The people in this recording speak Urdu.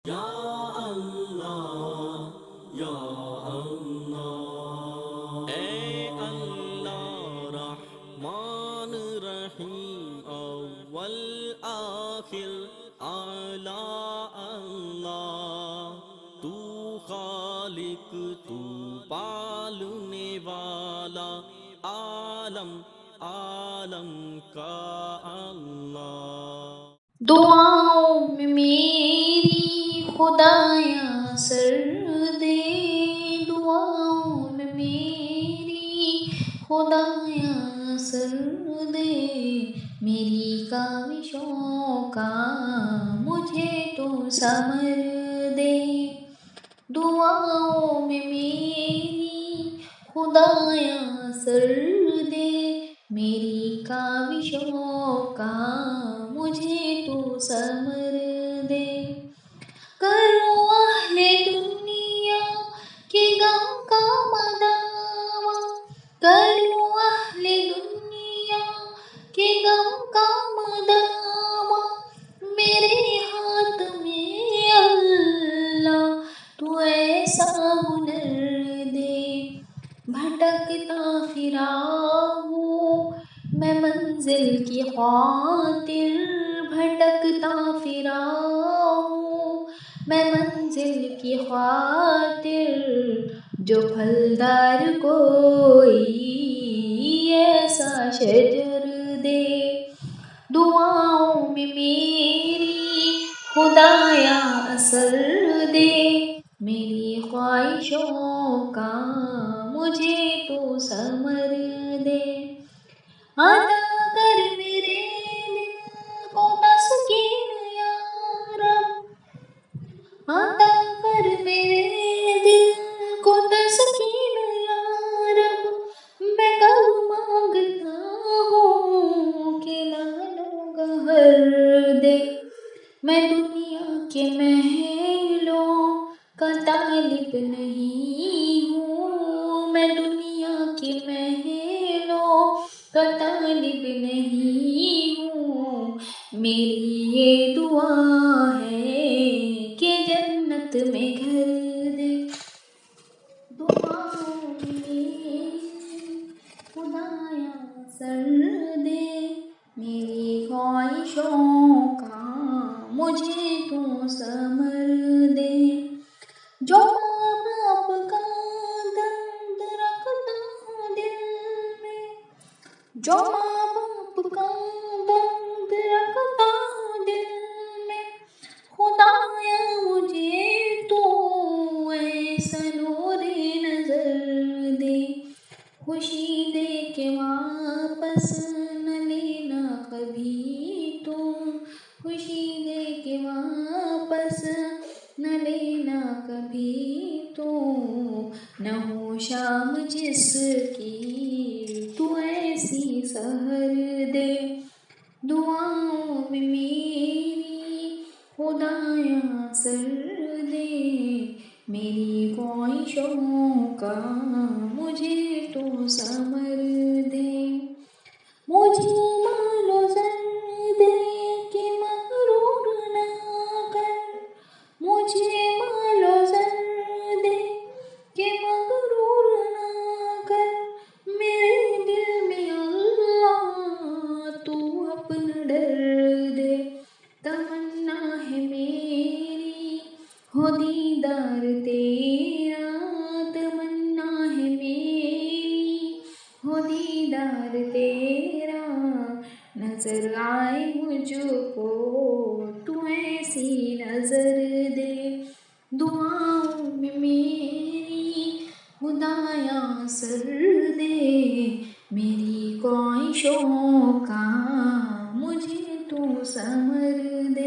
یا اللہ یا اللہ، اے اللہ رحمان رحیم، اول آخر اعلی اللہ، تو خالق تو پالنے والا، عالم عالم کا اللہ۔ دعاؤں میں میری خدایا سر دے، دعاؤں میں میری خدایا سر دے، میری کاوشوں کا مجھے تو ثمر دے، دعاؤں میں میری خدایا سر دے، میری کاوشوں کا مجھے تو ثمر دے، کرو اہل دنیا کے غم کا مداوا، کرو اہل دنیا کے غم کا مداوا، میرے ہاتھ میں اللہ تو ایسا ہنر دے، بھٹکتا پھرا ہوں میں منزل کی خاطر، بھٹکتا پھرا ہوں میں منزل کی خاطر، جو پھلدار کوئی ایسا شجر دے، دعاؤں میں میری خدایا اثر دے، میری خواہشوں کا مجھے تو ثمر دے، عطا کر میرے دل کو تسکین یا رب، عطا کر میرے دل کو تسکین یا رب، میں کب مانگتا ہوں کہ لالوں گہر دے، میں دنیا کے محلوں کا طالب نہیں ہوں، میں دنیا کے محلوں کا طالب نہیں ہوں، میری یہ دعا ہے کہ جنت میں گھر دے، دعاؤں میں میری خدایا سر دے، میری خواہشوں کا مجھے تو ثمر دے، جو ماں باپ کا درد رکھتا ہوں دل میں، جو ماں باپ کا درد رکھتا ہوں دل میں، خدایا مجھے تو ایسا نور نظر دے، خوشی دے کے واپس نہ لینا کبھی تو، خوشی دے کے واپس نہ لینا کبھی تو، نہ ہو شام جس کی تو ایسی سحر دے، دعاؤں میں میری خدایا سر دے، میری خواہشوں کا مجھے تو ثمر دے، مجھے مال و زر دے کے مغرور نہ کر، مجھے مال و زر دے کے مغرور نہ کر، میرے دل میں اللہ تو اپنا ڈر دے، تمنا ہے میری ہو دیدار تیرا، تمنا ہے میری ہو دیدار تیرا، نظر آئے مجھ کو تو ایسی نظر دے، دعاؤں میں میری خدایا سر دے، میری خواہشوں کا مجھے تو ثمر دے۔